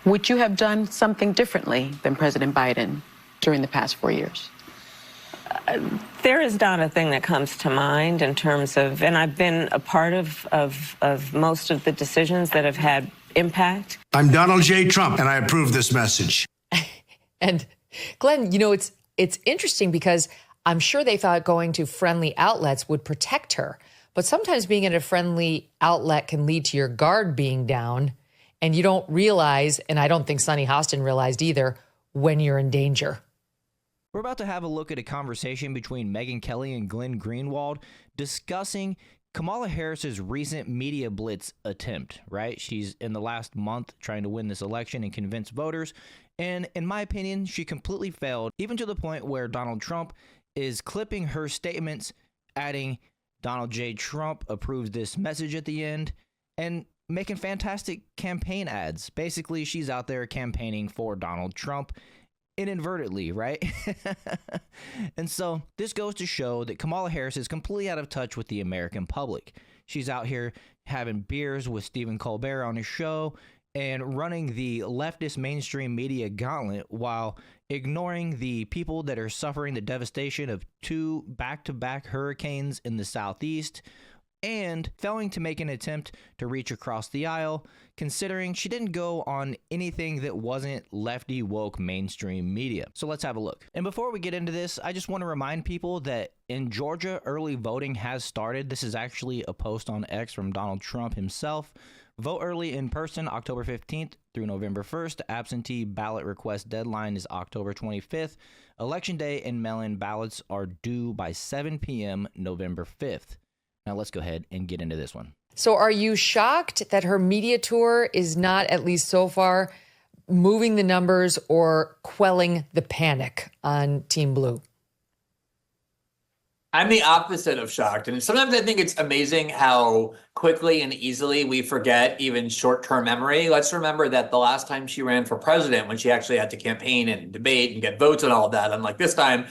Would you have done something differently than President Biden during the past 4 years? There is not a thing that comes to mind in terms of, and I've been a part of most of the decisions that have had impact. I'm Donald J. Trump, and I approve this message. And Glenn, you know, it's interesting because I'm sure they thought going to friendly outlets would protect her. But sometimes being at a friendly outlet can lead to your guard being down, and you don't realize, and I don't think Sunny Hostin realized either, when you're in danger. We're about to have a look at a conversation between Megyn Kelly and Glenn Greenwald discussing Kamala Harris's recent media blitz attempt, right? She's in the last month trying to win this election and convince voters. And in my opinion, she completely failed, even to the point where Donald Trump is clipping her statements, adding Donald J. Trump approves this message at the end, and making fantastic campaign ads. Basically, she's out there campaigning for Donald Trump inadvertently, right? And so this goes to show that Kamala Harris is completely out of touch with the American public. She's out here having beers with Stephen Colbert on his show and running the leftist mainstream media gauntlet while ignoring the people that are suffering the devastation of 2 back-to-back hurricanes in the Southeast, and failing to make an attempt to reach across the aisle, considering she didn't go on anything that wasn't lefty woke mainstream media. So let's have a look. And before we get into this, I just want to remind people that in Georgia, early voting has started. This is actually a post on X from Donald Trump himself. Vote early in person October 15th through November 1st. Absentee ballot request deadline is October 25th. Election day and mail-in ballots are due by 7 p.m. November 5th. Now let's go ahead and get into this one. So are you shocked that her media tour is not, at least so far, moving the numbers or quelling the panic on Team Blue? I'm the opposite of shocked. And sometimes I think it's amazing how quickly and easily we forget even short-term memory. Let's remember that the last time she ran for president, when she actually had to campaign and debate and get votes and all that, unlike this time,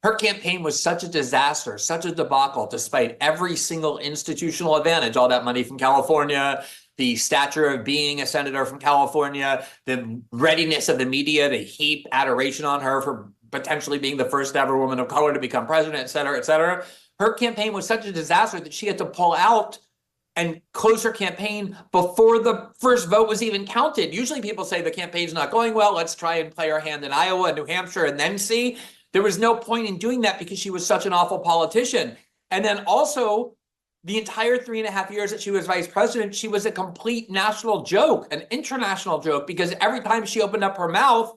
her campaign was such a disaster, such a debacle, despite every single institutional advantage, all that money from California, the stature of being a senator from California, the readiness of the media to heap adoration on her for potentially being the first ever woman of color to become president, et cetera, et cetera. Her campaign was such a disaster that she had to pull out and close her campaign before the first vote was even counted. Usually people say the campaign's not going well, let's try and play our hand in Iowa and New Hampshire and then see. There was no point in doing that because she was such an awful politician. And then also, the entire 3.5 years that she was vice president, she was a complete national joke, an international joke, because every time she opened up her mouth,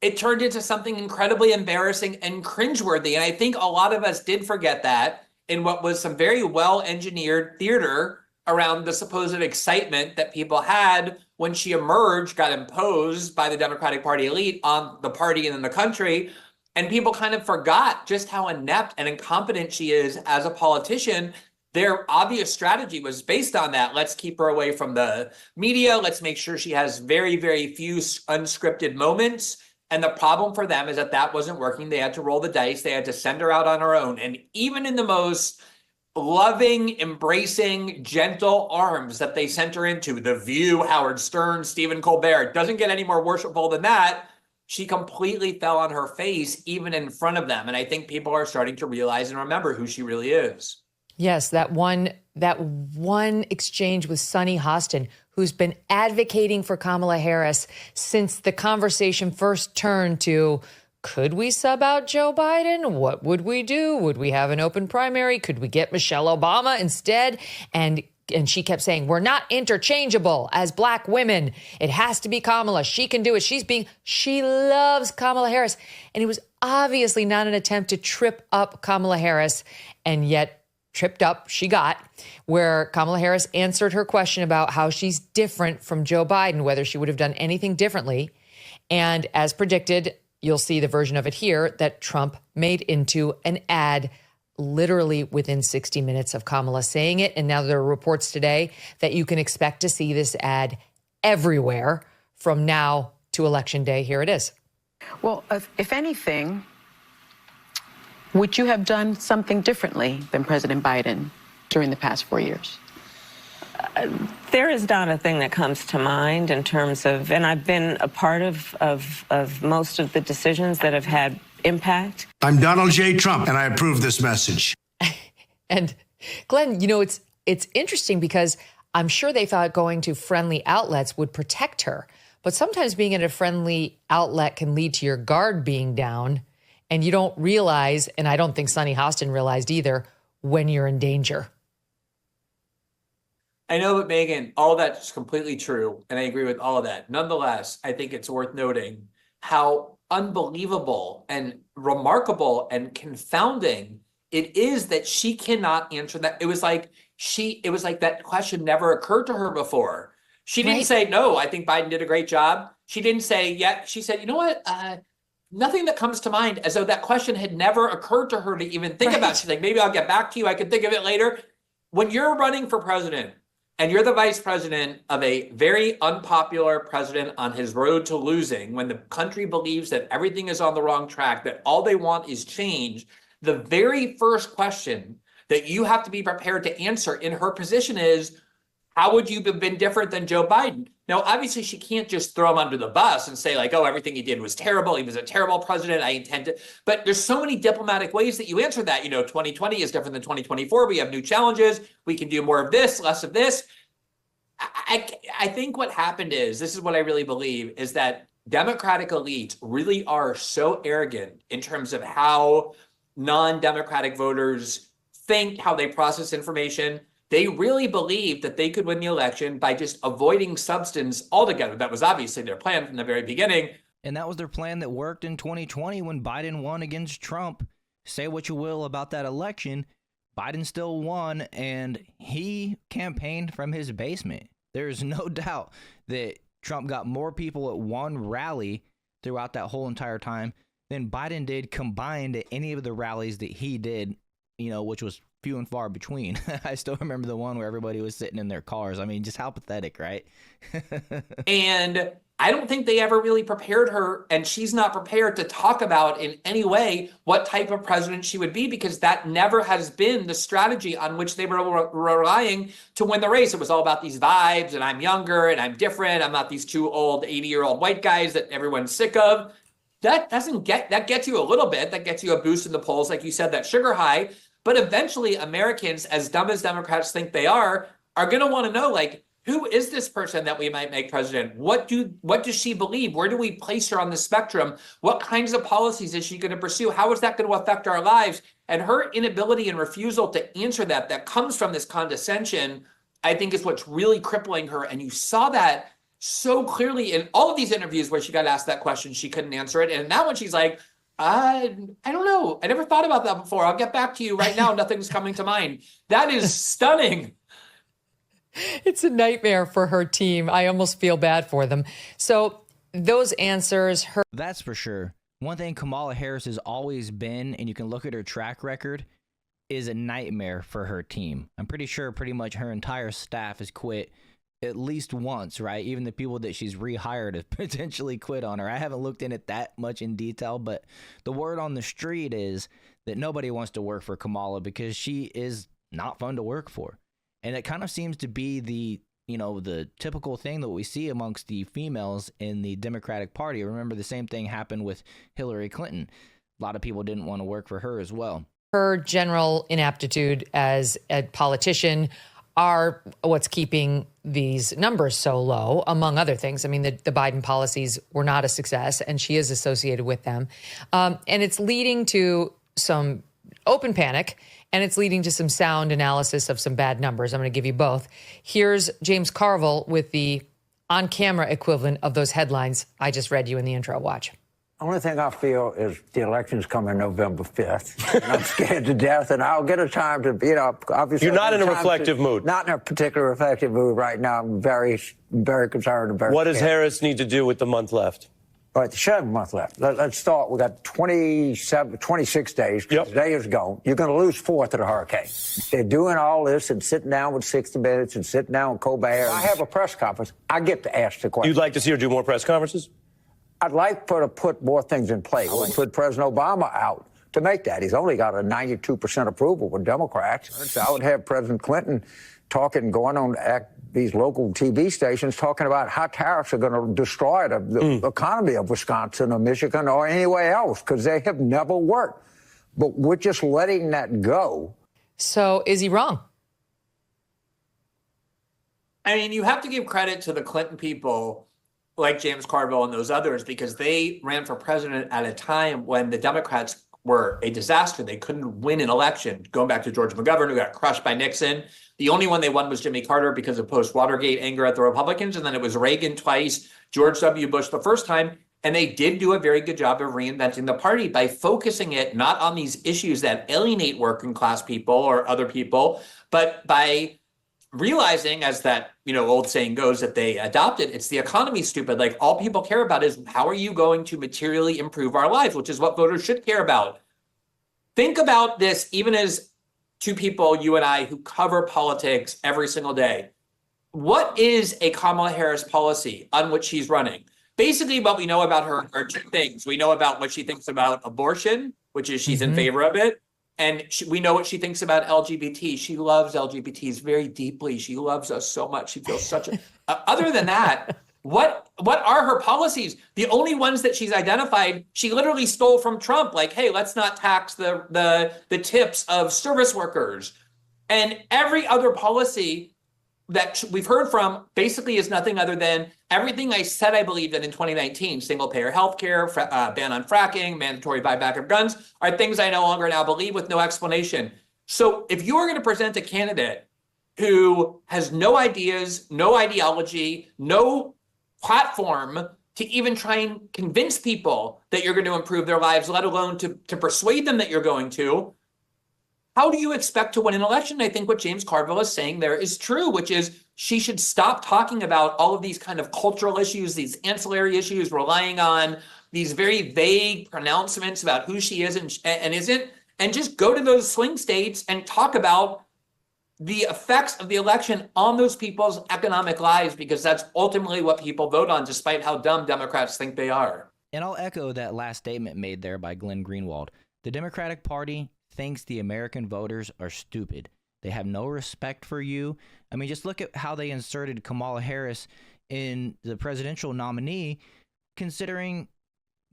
it turned into something incredibly embarrassing and cringeworthy. And I think a lot of us did forget that in what was some very well-engineered theater around the supposed excitement that people had when she emerged, got imposed by the Democratic Party elite on the party and in the country. And people kind of forgot just how inept and incompetent she is as a politician. Their obvious strategy was based on that. Let's keep her away from the media. Let's make sure she has very, very few unscripted moments. And the problem for them is that that wasn't working. They had to roll the dice. They had to send her out on her own. And even in the most loving, embracing, gentle arms that they sent her into, The View, Howard Stern, Stephen Colbert, doesn't get any more worshipful than that. She completely fell on her face, even in front of them. And I think people are starting to realize and remember who she really is. Yes, that one exchange with Sunny Hostin, who's been advocating for Kamala Harris since the conversation first turned to, could we sub out Joe Biden? What would we do? Would we have an open primary? Could we get Michelle Obama instead? And she kept saying, we're not interchangeable as Black women. It has to be Kamala. She can do it. She loves Kamala Harris. And it was obviously not an attempt to trip up Kamala Harris, and yet tripped up she got, where Kamala Harris answered her question about how she's different from Joe Biden, whether she would have done anything differently. And as predicted, you'll see the version of it here that Trump made into an ad literally within 60 minutes of Kamala saying it. And now there are reports today that you can expect to see this ad everywhere from now to Election Day. Here it is. Well, if anything, would you have done something differently than President Biden during the past 4 years? There is not a thing that comes to mind in terms of, and I've been a part of most of the decisions that have had impact. I'm Donald J. Trump, and I approve this message. And Glenn, you know, it's interesting because I'm sure they thought going to friendly outlets would protect her. But sometimes being in a friendly outlet can lead to your guard being down, and you don't realize, and I don't think Sonny Hostin realized either, when you're in danger. I know, but Megyn, all that's completely true, and I agree with all of that. Nonetheless, I think it's worth noting how unbelievable and remarkable and confounding it is that she cannot answer that. It was like that question never occurred to her before. She didn't say, no, I think Biden did a great job. She didn't say, yeah. She said, you know what? Nothing that comes to mind, as though that question had never occurred to her to even think about. She's like, maybe I'll get back to you. I can think of it later. When you're running for president and you're the vice president of a very unpopular president on his road to losing, when the country believes that everything is on the wrong track, that all they want is change, the very first question that you have to be prepared to answer in her position is, how would you have been different than Joe Biden? Now, obviously, she can't just throw him under the bus and say, like, oh, everything he did was terrible. He was a terrible president. I intend to. But there's so many diplomatic ways that you answer that. You know, 2020 is different than 2024. We have new challenges. We can do more of this, less of this. I think what happened is, this is what I really believe, is that Democratic elites really are so arrogant in terms of how non-Democratic voters think, how they process information. They really believed that they could win the election by just avoiding substance altogether. That was obviously their plan from the very beginning. And that was their plan that worked in 2020 when Biden won against Trump. Say what you will about that election, Biden still won, and he campaigned from his basement. There's no doubt that Trump got more people at one rally throughout that whole entire time than Biden did combined at any of the rallies that he did, you know, which was few and far between. I still remember the one where everybody was sitting in their cars. I mean, just how pathetic, right? And I don't think they ever really prepared her, and she's not prepared to talk about in any way what type of president she would be, because that never has been the strategy on which they were relying to win the race. It was all about these vibes, and I'm younger, and I'm different. I'm not these two old 80-year-old white guys that everyone's sick of. That gets you a little bit. That gets you a boost in the polls, like you said, that sugar high. But eventually Americans, as dumb as Democrats think they are going to want to know, like, who is this person that we might make president? What does she believe? Where do we place her on the spectrum? What kinds of policies is she going to pursue? How is that going to affect our lives? And her inability and refusal to answer that comes from this condescension, I think, is what's really crippling her. And you saw that so clearly in all of these interviews where she got asked that question, she couldn't answer it. And now when she's like, I don't know. I never thought about that before. I'll get back to you right now. Nothing's coming to mind. That is stunning. It's a nightmare for her team. I almost feel bad for them. So those answers, That's for sure. One thing Kamala Harris has always been, and you can look at her track record, is a nightmare for her team. I'm pretty sure pretty much her entire staff has quit at least once, right? Even the people that she's rehired have potentially quit on her. I haven't looked in it that much in detail, but the word on the street is that nobody wants to work for Kamala because she is not fun to work for. And it kind of seems to be the typical thing that we see amongst the females in the Democratic Party. Remember, the same thing happened with Hillary Clinton. A lot of people didn't want to work for her as well. Her general inaptitude as a politician are what's keeping these numbers so low, among other things. I mean, the Biden policies were not a success, and she is associated with them. And it's leading to some open panic, and it's leading to some sound analysis of some bad numbers. I'm going to give you both. Here's James Carville with the on-camera equivalent of those headlines I just read you in the intro. Watch. Only thing I feel is the election's coming November 5th. And I'm scared to death, and I'll get a time to, obviously. You're not in a reflective mood. Not in a particular reflective mood right now. I'm very, very concerned and very What does scared. Harris need to do with the month left? All right, 7 months left. Let's start. We got 26 days. Yep. Today is gone. You're going to lose 4 to the hurricane. They're doing all this and sitting down with 60 Minutes and sitting down with Colbert. I have a press conference. I get to ask the question. You'd like to see her do more press conferences? I'd like her to put more things in place. I would put President Obama out to make that. He's only got a 92% approval with Democrats. So I would have President Clinton talking, going on these local TV stations talking about how tariffs are going to destroy the economy of Wisconsin or Michigan or anywhere else, because they have never worked. But we're just letting that go. So is he wrong? I mean, you have to give credit to the Clinton people like James Carville and those others, because they ran for president at a time when the Democrats were a disaster. They couldn't win an election. Going back to George McGovern, who got crushed by Nixon. The only one they won was Jimmy Carter because of post-Watergate anger at the Republicans. And then it was Reagan twice, George W. Bush the first time. And they did do a very good job of reinventing the party by focusing it not on these issues that alienate working class people or other people, but by realizing, as that old saying goes that they adopted, it's the economy, stupid. Like, all people care about is how are you going to materially improve our lives, which is what voters should care about. Think about this, even as two people, you and I, who cover politics every single day. What is a Kamala Harris policy on which she's running? Basically, what we know about her are two things. We know about what she thinks about abortion, which is she's in favor of it. And we know what she thinks about LGBT. She loves LGBTs very deeply. She loves us so much. She feels such a... other than that, what are her policies? The only ones that she's identified, she literally stole from Trump. Like, hey, let's not tax the tips of service workers. And every other policy that we've heard from basically is nothing other than everything I said I believed in 2019, single-payer healthcare, ban on fracking, mandatory buyback of guns, are things I no longer now believe with no explanation. So if you're going to present a candidate who has no ideas, no ideology, no platform to even try and convince people that you're going to improve their lives, let alone to persuade them that you're going to, how do you expect to win an election? I think what James Carville is saying there is true, which is she should stop talking about all of these kind of cultural issues, these ancillary issues, relying on these very vague pronouncements about who she is and isn't, and just go to those swing states and talk about the effects of the election on those people's economic lives, because that's ultimately what people vote on, despite how dumb Democrats think they are. And I'll echo that last statement made there by Glenn Greenwald. The Democratic Party thinks the American voters are stupid. They have no respect for you. I mean, just look at how they inserted Kamala Harris in the presidential nominee, considering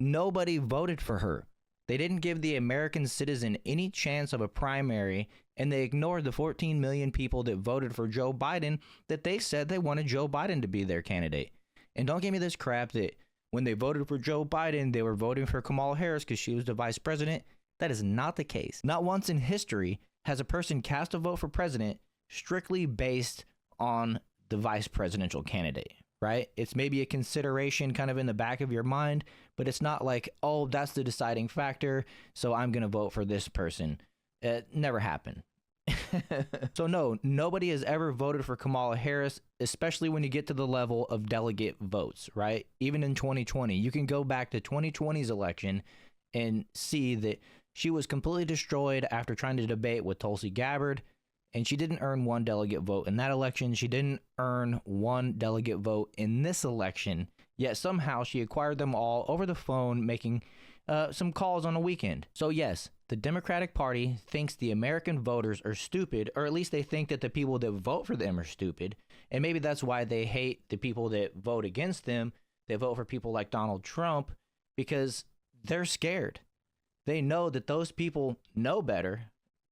nobody voted for her. They didn't give the American citizen any chance of a primary, and they ignored the 14 million people that voted for Joe Biden that they said they wanted Joe Biden to be their candidate. And don't give me this crap that when they voted for Joe Biden, they were voting for Kamala Harris because she was the vice president. That is not the case. Not once in history has a person cast a vote for president strictly based on the vice presidential candidate, right? It's maybe a consideration kind of in the back of your mind, but it's not like, oh, that's the deciding factor, so I'm going to vote for this person. It never happened. So no, nobody has ever voted for Kamala Harris, especially when you get to the level of delegate votes, right? Even in 2020, you can go back to 2020's election and see that she was completely destroyed after trying to debate with Tulsi Gabbard, and she didn't earn one delegate vote in that election. She didn't earn one delegate vote in this election, yet somehow she acquired them all over the phone, making some calls on a weekend. So yes, the Democratic Party thinks the American voters are stupid, or at least they think that the people that vote for them are stupid, and maybe that's why they hate the people that vote against them. They vote for people like Donald Trump because they're scared. They know that those people know better,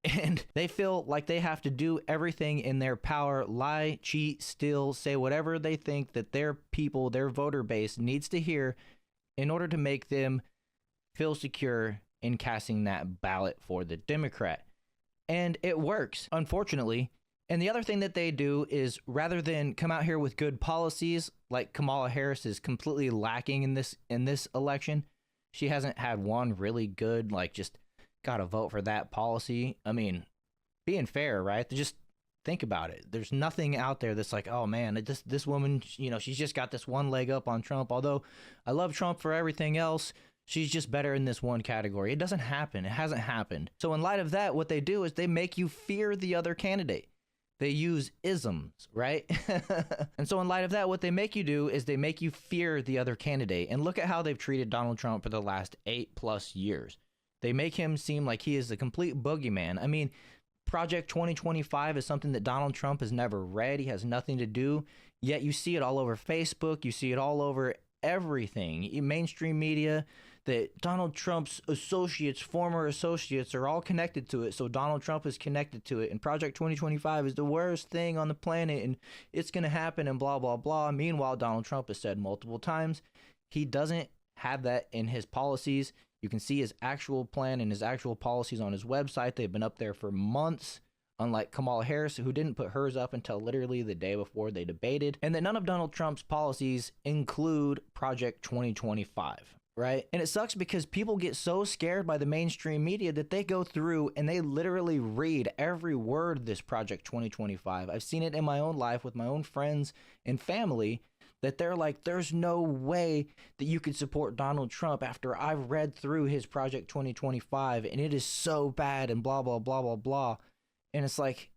and they feel like they have to do everything in their power, lie, cheat, steal, say whatever they think that their people, their voter base needs to hear in order to make them feel secure in casting that ballot for the Democrat. And it works, unfortunately. And the other thing that they do is, rather than come out here with good policies, like Kamala Harris is completely lacking in this election, she hasn't had one really good, like, just gotta vote for that policy. I mean, being fair, right? Just think about it. There's nothing out there that's like, oh man, this woman, she's just got this one leg up on Trump. Although I love Trump for everything else, she's just better in this one category. It doesn't happen. It hasn't happened. So in light of that, what they do is they make you fear the other candidate. They use isms, right? And so in light of that, what they make you do is they make you fear the other candidate. And look at how they've treated Donald Trump for the last 8+ years. They make him seem like he is the complete boogeyman. I mean, Project 2025 is something that Donald Trump has never read. He has nothing to do. Yet you see it all over Facebook. You see it all over everything. Mainstream media, that Donald Trump's associates, former associates, are all connected to it. So Donald Trump is connected to it. And Project 2025 is the worst thing on the planet. And it's going to happen and blah, blah, blah. Meanwhile, Donald Trump has said multiple times he doesn't have that in his policies. You can see his actual plan and his actual policies on his website. They've been up there for months, unlike Kamala Harris, who didn't put hers up until literally the day before they debated. And that none of Donald Trump's policies include Project 2025, right? And it sucks because people get so scared by the mainstream media that they go through and they literally read every word of this Project 2025. I've seen it in my own life with my own friends and family, that they're like, there's no way that you could support Donald Trump after I've read through his Project 2025 and it is so bad and blah, blah, blah, blah, blah. And it's like,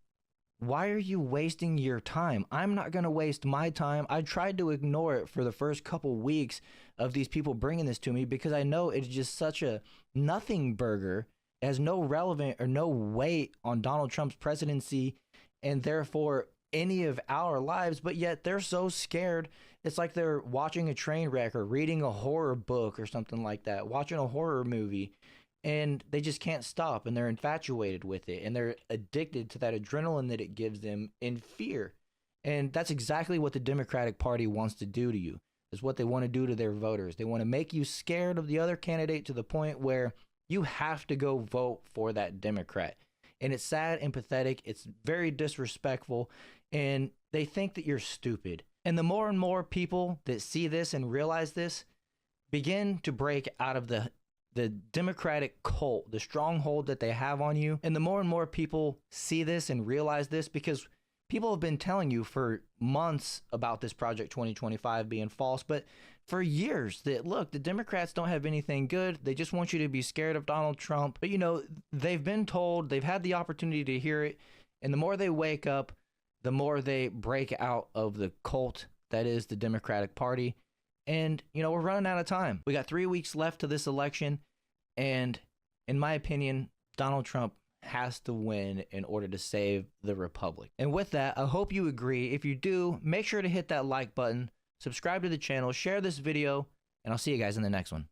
why are you wasting your time? I'm not going to waste my time. I tried to ignore it for the first couple weeks of these people bringing this to me because I know it's just such a nothing burger. It has no relevant or no weight on Donald Trump's presidency and therefore any of our lives, but yet they're so scared. It's like they're watching a train wreck or reading a horror book or something like that, watching a horror movie, and they just can't stop, and they're infatuated with it, and they're addicted to that adrenaline that it gives them in fear. And that's exactly what the Democratic Party wants to do to you. Is what they want to do to their voters. They want to make you scared of the other candidate to the point where you have to go vote for that Democrat. And it's sad and pathetic. It's very disrespectful. And they think that you're stupid. And the more and more people that see this and realize this begin to break out of the Democratic cult, the stronghold that they have on you. And the more and more people see this and realize this, because people have been telling you for months about this Project 2025 being false, but for years that, look, the Democrats don't have anything good. They just want you to be scared of Donald Trump. But, you know, they've been told, they've had the opportunity to hear it. And the more they wake up, the more they break out of the cult that is the Democratic Party. And, you know, we're running out of time. We got 3 weeks left to this election. And in my opinion, Donald Trump has to win in order to save the republic. And with that, I hope you agree. If you do, make sure to hit that like button, subscribe to the channel, share this video, and I'll see you guys in the next one.